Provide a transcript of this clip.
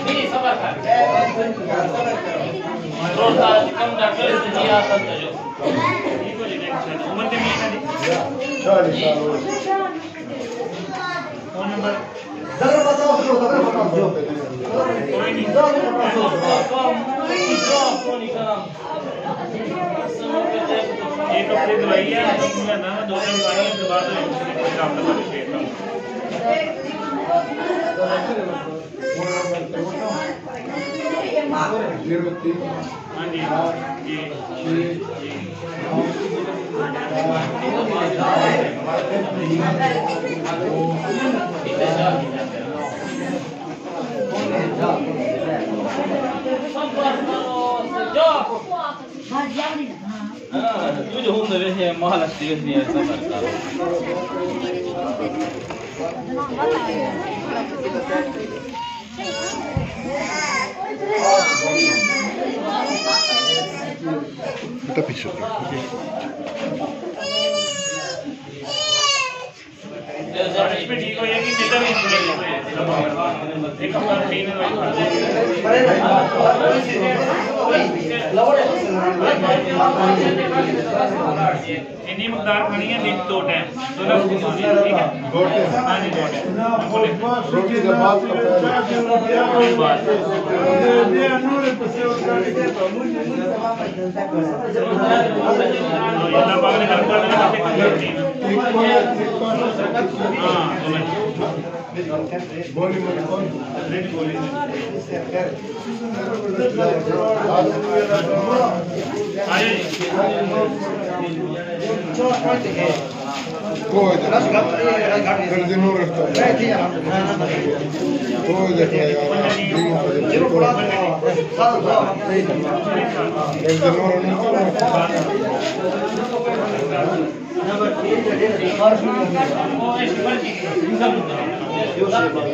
नहीं सबर कर रोज का कम डॉक्टर जी आता है जो उम्र के में फोन नंबर जरा बताओ जो कोई नहीं एक हफ्ते दवाई है ना दो दिन दवाई के बाद काम करना चाहिए हाँ जी जी तुझे हूँ तो वैसे महालक्ष्मी वैसे ऐसा करता बेटा पीछे ठीक हो जाएगी बेटा भी एक हफ्ता ठीक इतनी मकदार खानी है दिन 2 टाइम दोनों ठीक है 2 टाइम हां जी 2 टाइम रोटी के बाद ये अनूर पसे अल्लाह पाक ने कर दिया हां बोली बोली कौन बोली आइए कोई कर दिन और रखता कोई देख यार नंबर 3